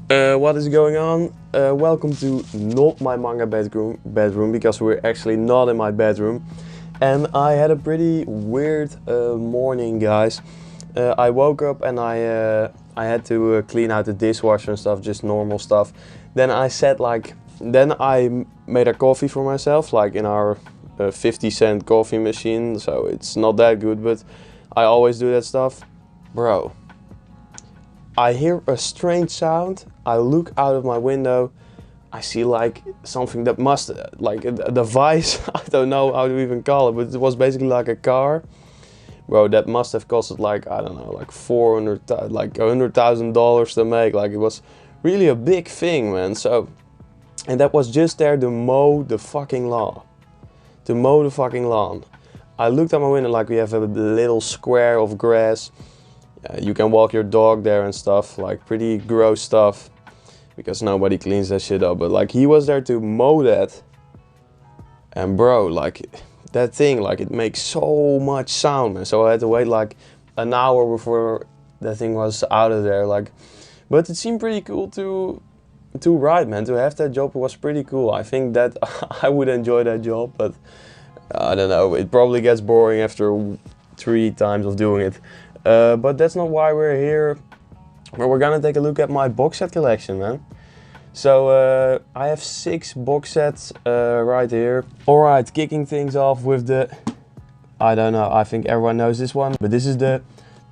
What is going on? Welcome to not my manga bedroom because we're actually not in my bedroom. And I had a pretty weird morning, guys. I woke up and I had to clean out the dishwasher and stuff, just normal stuff. Then I made a coffee for myself, like in our 50-cent coffee machine. So it's not that good, but I always do that stuff. Bro, I hear a strange sound. I look out of my window. I see like something that must, like a device. I don't know how to even call it, but it was basically like a car. Bro, that must have costed like, I don't know, like $100,000 to make. Like it was really a big thing, man. So, and that was just there to mow the fucking lawn. To mow the fucking lawn. I looked out my window, like we have a little square of grass. You can walk your dog there and stuff, like pretty gross stuff. Because nobody cleans that shit up, but like he was there to mow that. And bro, like that thing, like it makes so much sound, man. So I had to wait like an hour before that thing was out of there. Like, but it seemed pretty cool to ride, man. To have that job was pretty cool. I think that I would enjoy that job, but I don't know. It probably gets boring after 3 times of doing it. But that's not why we're here. Well, we're gonna take a look at my box set collection, man. So I have 6 box sets right here. Alright, kicking things off with the, I don't know, I think everyone knows this one, but this is the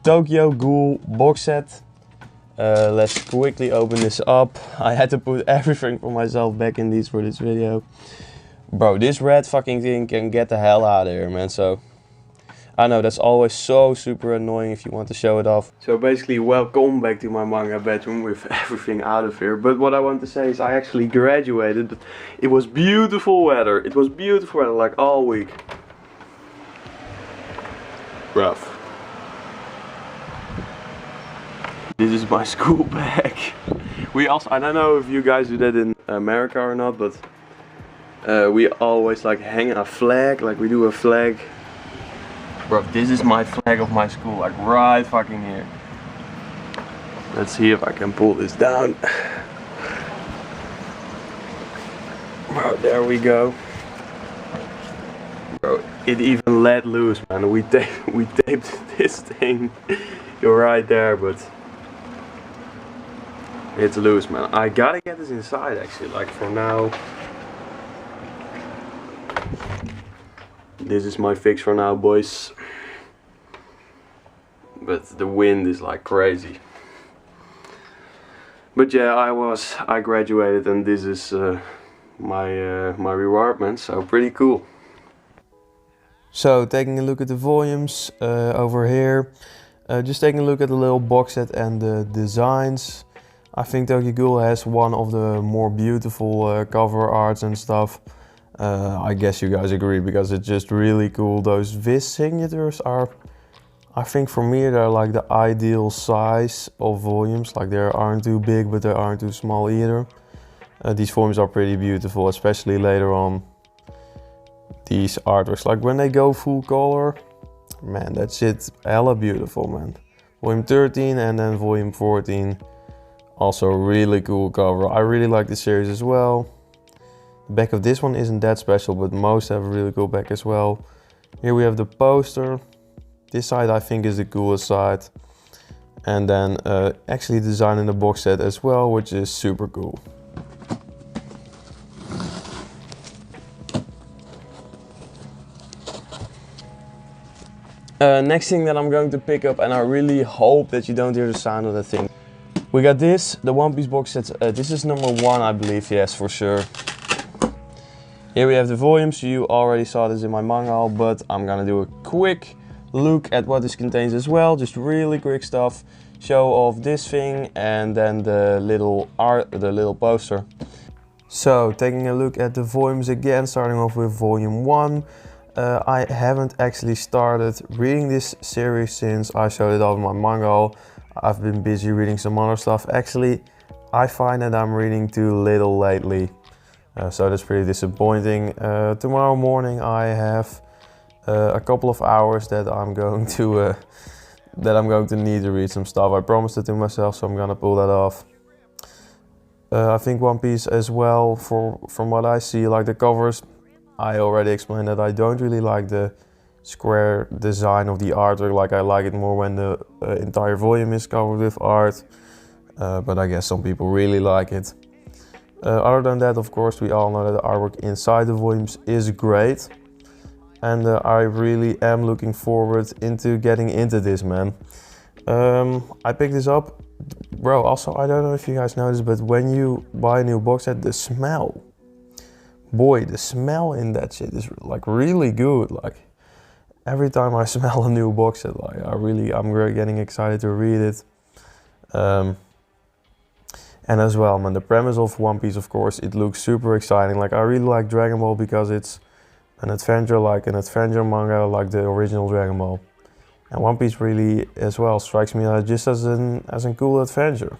Tokyo Ghoul Box Set. Let's quickly open this up. I had to put everything for myself back in these for this video. Bro, this red fucking thing can get the hell out of here, man. So I know that's always so super annoying if you want to show it off. So basically, welcome back to my manga bedroom with everything out of here. But what I want to say is I actually graduated, but it was beautiful weather. It was beautiful weather like all week. Rough. This is my school bag. We also, I don't know if you guys do that in America or not, but we always like hang a flag, like we do a flag. Bro, this is my flag of my school, like right fucking here. Let's see if I can pull this down. Bro, there we go. Bro, it even let loose, man. We taped this thing right there, but it's loose, man. I gotta get this inside actually, like for now. This is my fix for now, boys. But the wind is like crazy. But yeah, I graduated and this is my reward, man. So pretty cool. So taking a look at the volumes over here. Just taking a look at the little box set and the designs. I think Tokyo Ghoul has one of the more beautiful cover arts and stuff. I guess you guys agree because it's just really cool. Those Viz signatures are, I think for me, they're like the ideal size of volumes. Like they aren't too big, but they aren't too small either. These volumes are pretty beautiful, especially later on. These artworks, like when they go full color, man, that shit's hella beautiful, man. Volume 13 and then volume 14. Also really cool cover. I really like this series as well. The back of this one isn't that special, but most have a really cool back as well. Here we have the poster. This side I think is the coolest side. And then actually designing the box set as well, which is super cool. Next thing that I'm going to pick up, and I really hope that you don't hear the sound of that thing. We got this, the One Piece box set. This is number 1, I believe, yes, for sure. Here we have the volumes. You already saw this in my manga haul, but I'm gonna do a quick look at what this contains as well. Just really quick stuff. Show off this thing and then the little poster. So taking a look at the volumes again, starting off with volume 1. I haven't actually started reading this series since I showed it off in my manga haul. I've been busy reading some other stuff. Actually, I find that I'm reading too little lately. So that's pretty disappointing. Tomorrow morning I have a couple of hours that I'm going to need to read some stuff. I promised it to myself, so I'm gonna pull that off. I think One Piece as well, from what I see, like the covers, I already explained that I don't really like the square design of the artwork. Like I like it more when the entire volume is covered with art, but I guess some people really like it. Other than that, of course, we all know that the artwork inside the volumes is great, and I really am looking forward into getting into this, man. I picked this up, bro. Also, I don't know if you guys noticed, but when you buy a new box set, the smell, boy, the smell in that shit is like really good. Like every time I smell a new box set, like I'm really getting excited to read it. And as well, man, the premise of One Piece, of course, it looks super exciting. Like I really like Dragon Ball because it's an adventure, like an adventure manga, like the original Dragon Ball. And One Piece really, as well, strikes me just as a cool adventure.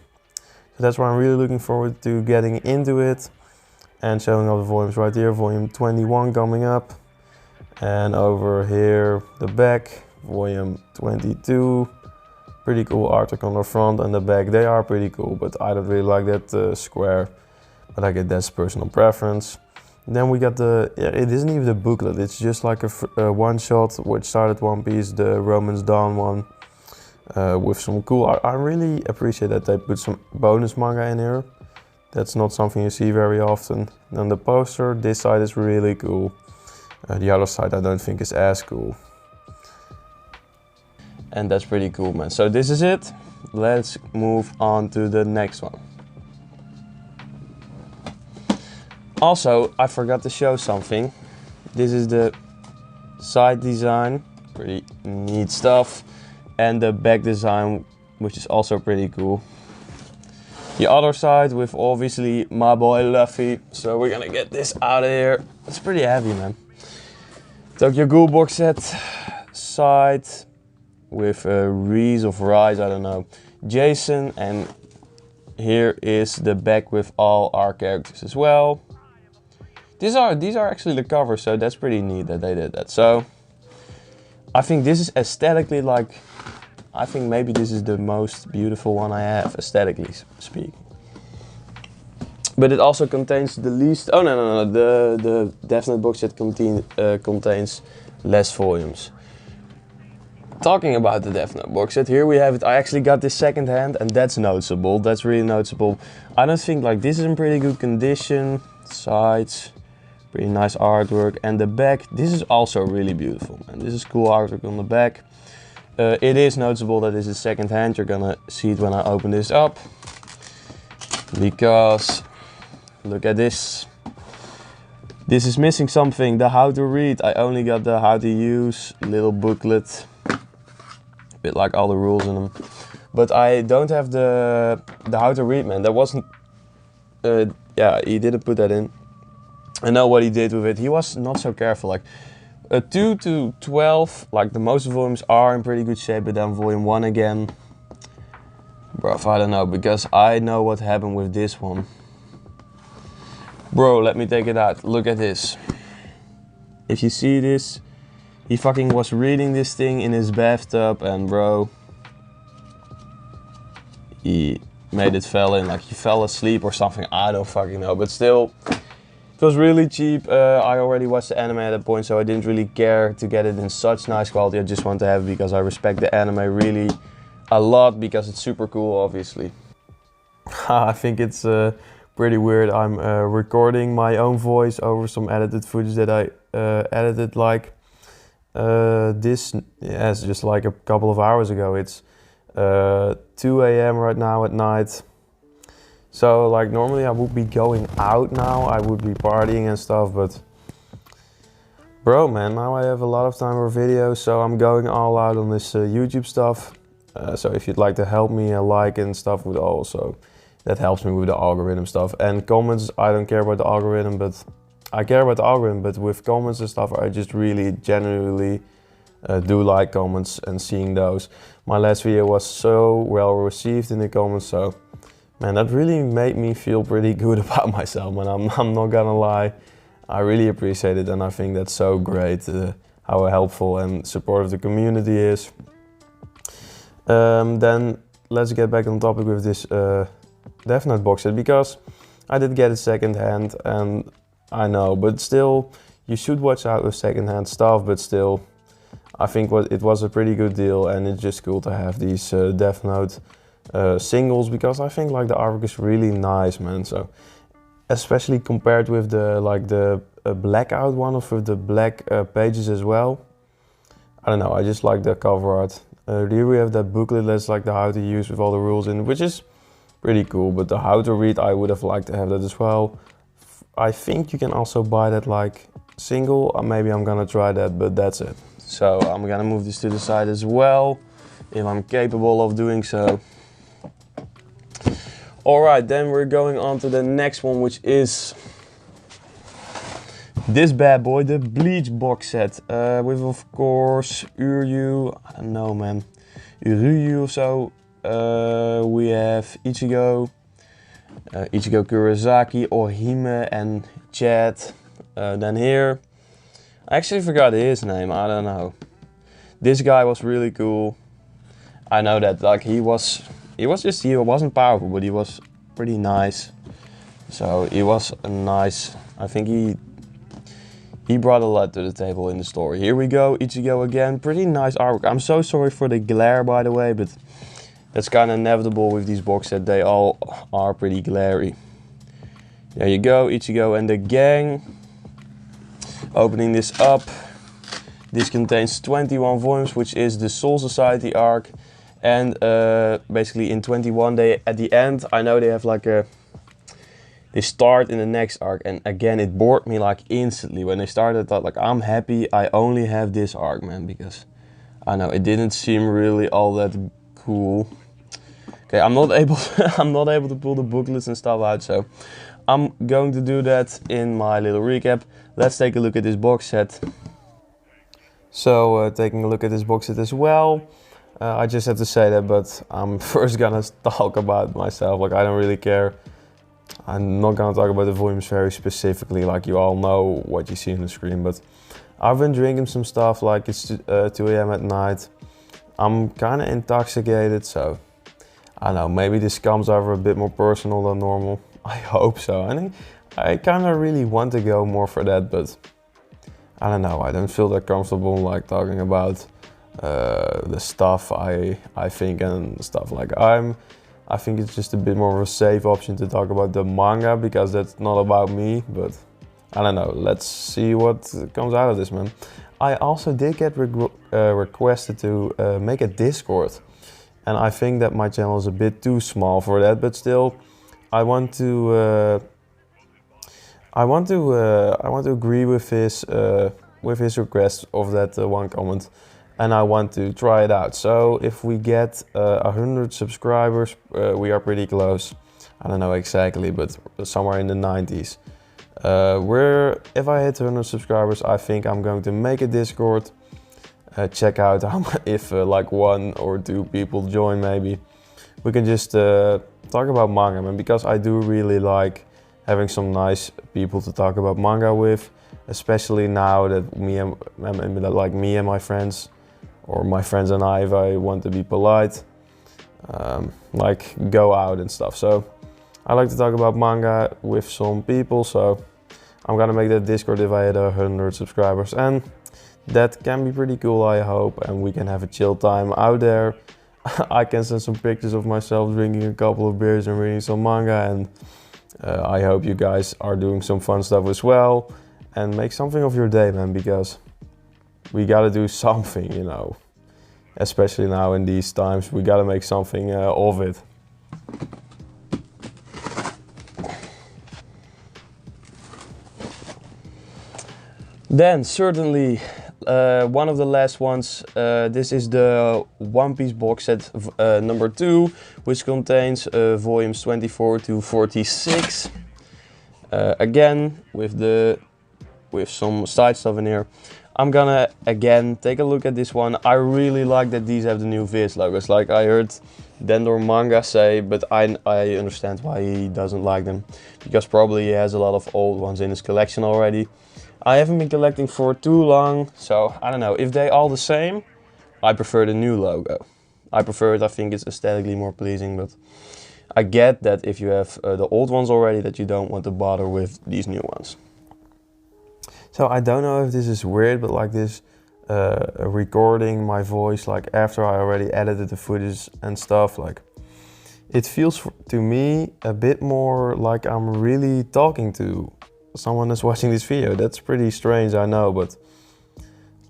So that's why I'm really looking forward to getting into it and showing all the volumes right here. Volume 21 coming up, and over here the back, volume 22. Pretty cool artwork on the front and the back. They are pretty cool, but I don't really like that square. But I get that's personal preference. Then we got it isn't even the booklet, it's just like a one-shot which started One Piece, the Romance Dawn one, with some cool art. I really appreciate that they put some bonus manga in here. That's not something you see very often. Then the poster, this side is really cool. The other side I don't think is as cool. And that's pretty cool, man. So this is it. Let's move on to the next one. Also, I forgot to show something. This is the side design, pretty neat stuff. And the back design, which is also pretty cool. The other side with obviously my boy Luffy. So we're gonna get this out of here. It's pretty heavy, man. Tokyo Ghoul Box Set side with Reese of Rise, I don't know, Jason, and here is the back with all our characters as well. These are actually the covers, so that's pretty neat that they did that. So I think this is aesthetically, like, I think maybe this is the most beautiful one I have, aesthetically speaking. But it also contains the least, oh no, the Death Note box set contains less volumes. Talking about the Death Note box set, here we have it. I actually got this second hand, and that's noticeable. That's really noticeable. I don't think, like, this is in pretty good condition. Sides, pretty nice artwork, and the back. This is also really beautiful, man. This is cool artwork on the back. It is noticeable that this is second hand. You're gonna see it when I open this up, because look at this. This is missing something. The how to read. I only got the how to use little booklet. Bit like all the rules in them, but I don't have the how to read, man. That wasn't yeah, he didn't put that in. I know what he did with it. He was not so careful. Like 2 to 12, like the most volumes are in pretty good shape, but then volume 1 again, bro, I don't know, because I know what happened with this one. Bro, let me take it out. Look at this. If you see this, he fucking was reading this thing in his bathtub, and bro, he made it fell in, like he fell asleep or something, I don't fucking know, but still, it was really cheap. I already watched the anime at that point, so I didn't really care to get it in such nice quality. I just want to have it because I respect the anime really a lot, because it's super cool, obviously. I think it's pretty weird. I'm recording my own voice over some edited footage that I edited like this, yeah, it's just like a couple of hours ago. It's 2 AM right now at night. So like normally I would be going out now, I would be partying and stuff, but bro, man, now I have a lot of time for videos, so I'm going all out on this YouTube stuff. So if you'd like to help me, a like and stuff would also, that helps me with the algorithm stuff. And comments, I don't care about the algorithm, but I care about the algorithm, but with comments and stuff, I just really genuinely do like comments and seeing those. My last video was so well received in the comments, so man, that really made me feel pretty good about myself, man. I'm not gonna lie. I really appreciate it, and I think that's so great how helpful and supportive the community is. Then let's get back on topic with this Death Note box set, because I did get it secondhand, and I know, but still, you should watch out with secondhand stuff, but still, I think it was a pretty good deal, and it's just cool to have these Death Note singles, because I think like the artwork is really nice, man. So especially compared with the blackout one with the black pages as well. I don't know, I just like the cover art. Here we have that booklet that's like the how to use with all the rules in, which is pretty cool, but the how to read, I would have liked to have that as well. I think you can also buy that like single, or maybe I'm gonna try that, but that's it. So I'm gonna move this to the side as well, if I'm capable of doing so. Alright, then we're going on to the next one, which is this bad boy, the Bleach box set. With of course Uryu, I don't know man, Uryu or so. We have Ichigo, Ichigo Kurosaki, Ohime and Chad. Then here, I actually forgot his name, I don't know. This guy was really cool. I know that like he wasn't powerful, but he was pretty nice. So he was a nice, I think he brought a lot to the table in the story. Here we go, Ichigo again, pretty nice artwork. I'm so sorry for the glare, by the way, but that's kind of inevitable with these box sets. They all are pretty glary. There you go, Ichigo and the gang. Opening this up. This contains 21 volumes, which is the Soul Society arc. And basically in 21 they, at the end, I know they have like they start in the next arc, and again it bored me like instantly when they started. I thought like, I'm happy I only have this arc, man, because I know it didn't seem really all that cool. Okay, I'm not able to pull the booklets and stuff out, so I'm going to do that in my little recap. Let's take a look at this box set. So taking a look at this box set as well. I just have to say that, but I'm first gonna talk about myself. Like, I don't really care. I'm not gonna talk about the volumes very specifically, like you all know what you see on the screen, but I've been drinking some stuff, like it's 2 AM at night. I'm kind of intoxicated, so I don't know, maybe this comes over a bit more personal than normal. I hope so. I kind of really want to go more for that, but I don't know, I don't feel that comfortable like talking about the stuff I think and stuff. Like I think it's just a bit more of a safe option to talk about the manga, because that's not about me, but I don't know, let's see what comes out of this, man. I also did get requested to make a Discord, and I think that my channel is a bit too small for that, but still I want to agree with his request of that one comment, and I want to try it out. So if we get 100 subscribers, we are pretty close. I don't know exactly, but somewhere in the 90s. If I hit 100 subscribers, I think I'm going to make a Discord. Check out if like 1 or 2 people join, maybe. We can just talk about manga, man, because I do really like having some nice people to talk about manga with, especially now that me and my friends, or my friends and I, if I want to be polite, like go out and stuff. So I like to talk about manga with some people, so I'm gonna make that Discord if I hit 100 subscribers, and that can be pretty cool, I hope, and we can have a chill time out there. I can send some pictures of myself drinking a couple of beers and reading some manga, and I hope you guys are doing some fun stuff as well, and make something of your day, man, because we gotta do something, you know. Especially now in these times, we gotta make something of it. Then certainly one of the last ones, this is the One Piece box set number 2, which contains volumes 24 to 46. Again, with some side stuff in here. I'm gonna again take a look at this one. I really like that these have the new Viz logos. Like I heard Dendor Manga say, but I understand why he doesn't like them, because probably he has a lot of old ones in his collection already. I haven't been collecting for too long, so I don't know. If they all the same, I prefer the new logo. I prefer it, I think it's aesthetically more pleasing, but I get that if you have the old ones already, that you don't want to bother with these new ones. So I don't know if this is weird, but like this recording my voice like after I already edited the footage and stuff, like it feels to me a bit more like I'm really talking to someone that's watching this video. That's pretty strange, I know, but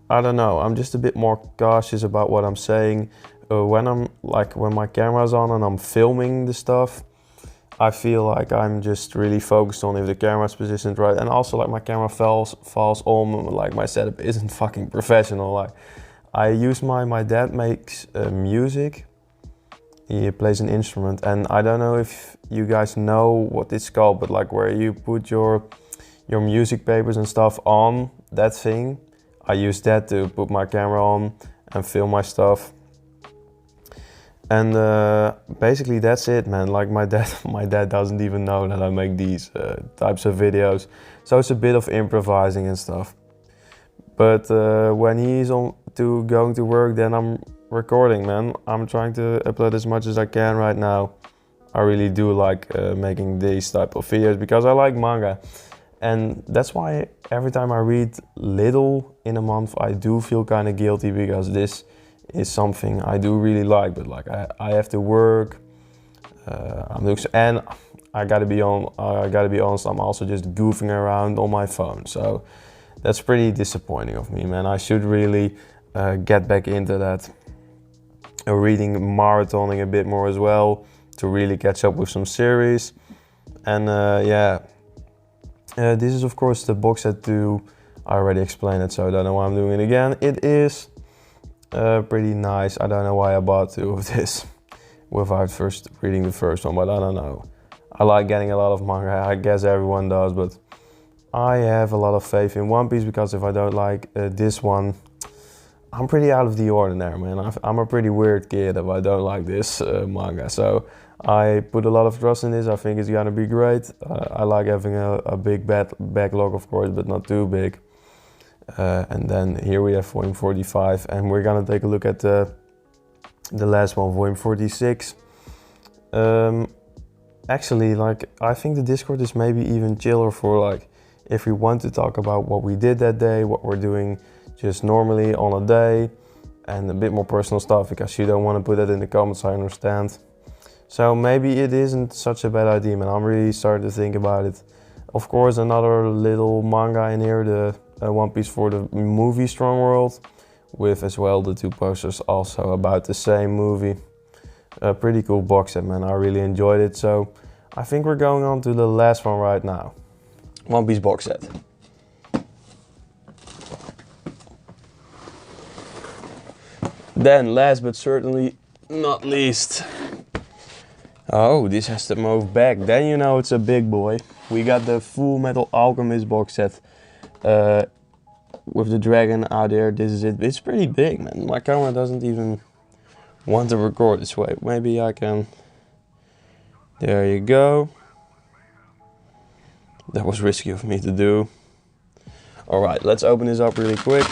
I don't know. I'm just a bit more cautious about what I'm saying. When my camera's on and I'm filming the stuff, I feel like I'm just really focused on if the camera's positioned right, and also like my camera falls on, like my setup isn't fucking professional. Like I use my dad makes music. He plays an instrument, and I don't know if you guys know what it's called, but like where you put your music papers and stuff on that thing. I use that to put my camera on and film my stuff. And basically that's it, man. Like my dad doesn't even know that I make these types of videos, so it's a bit of improvising and stuff. But when he's going to work, then I'm recording, man. I'm trying to upload as much as I can right now. I really do like making these type of videos because I like manga, and that's why every time I read little in a month, I do feel kind of guilty, because this is something I do really like, but like I have to work. And I gotta be honest, I'm also just goofing around on my phone, so that's pretty disappointing of me, man. I should really get back into that, reading, marathoning a bit more as well, to really catch up with some series. And this is of course the box set 2. I already explained it, so I don't know why I'm doing it again. It is pretty nice. I don't know why I bought 2 of this without first reading the first one, but I don't know. I like getting a lot of manga, I guess everyone does, but I have a lot of faith in One Piece, because if I don't like this one, I'm pretty out of the ordinary, man. I'm a pretty weird kid if I don't like this manga. So I put a lot of trust in this. I think it's gonna be great. I like having a big backlog, of course, but not too big. And then here we have volume 45, and we're gonna take a look at the last one, volume 46. Actually, like, I think the Discord is maybe even chiller for like, if we want to talk about what we did that day, what we're doing just normally on a day, and a bit more personal stuff, because you don't want to put that in the comments, I understand. So maybe it isn't such a bad idea, man. I'm really starting to think about it. Of course, another little manga in here, the One Piece for the movie Strong World, with as well the 2 posters also about the same movie. A pretty cool box set, man. I really enjoyed it. So I think we're going on to the last one right now. One Piece box set. Then last but certainly not least. Oh, this has to move back. Then you know it's a big boy. We got the Fullmetal Alchemist box set with the dragon out there. This is it. It's pretty big, man. My camera doesn't even want to record this way. Maybe I can. There you go. That was risky of me to do. All right, let's open this up really quick.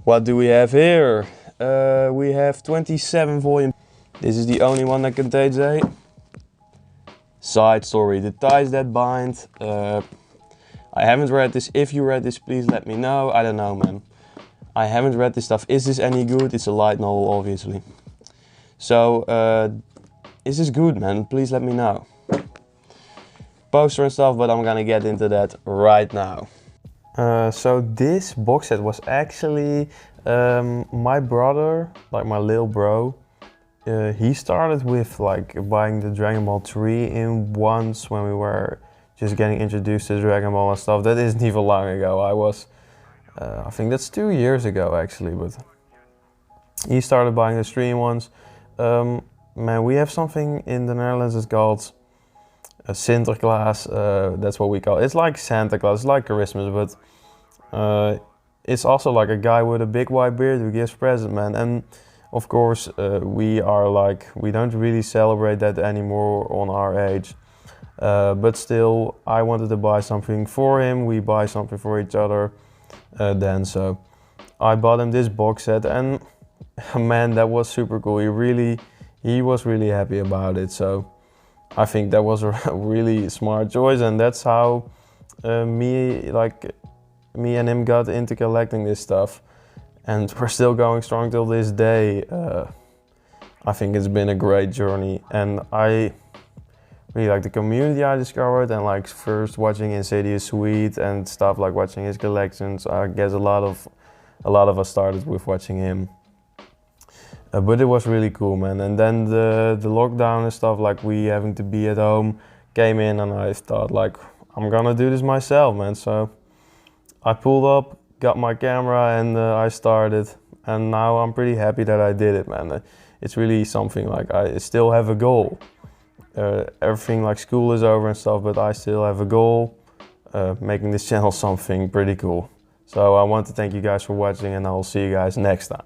What do we have here? We have 27 volume. This is the only one that contains a side story, the ties that bind. I haven't read this. If you read this, please let me know. I don't know, man. I haven't read this stuff. Is this any good? It's a light novel, obviously. So, is this good, man? Please let me know. Poster and stuff, but I'm gonna get into that right now. So this box set was actually my brother, like my little bro. He started with like buying the Dragon Ball 3 in once when we were just getting introduced to Dragon Ball and stuff. That isn't even long ago. I think that's 2 years ago actually, but he started buying the 3 in ones. Man, we have something in the Netherlands that's called a Sinterklaas. That's what we call it. It's like Santa Claus, it's like Christmas, but it's also like a guy with a big white beard who gives presents, man. And of course, we don't really celebrate that anymore on our age. But still, I wanted to buy something for him. We buy something for each other then. So I bought him this box set, and man, that was super cool. He he was really happy about it. So I think that was a really smart choice, and that's how me and him got into collecting this stuff, and we're still going strong till this day. I think it's been a great journey, and I really like the community I discovered, and like first watching Insidious Sweet and stuff, like watching his collections. I guess a lot of us started with watching him. But it was really cool, man. And then the lockdown and stuff, like we having to be at home, came in, and I thought like, I'm gonna do this myself, man. So I pulled up, got my camera, and I started. And now I'm pretty happy that I did it, man. It's really something, like I still have a goal. Everything like school is over and stuff, but I still have a goal, making this channel something pretty cool. So I want to thank you guys for watching, and I'll see you guys next time.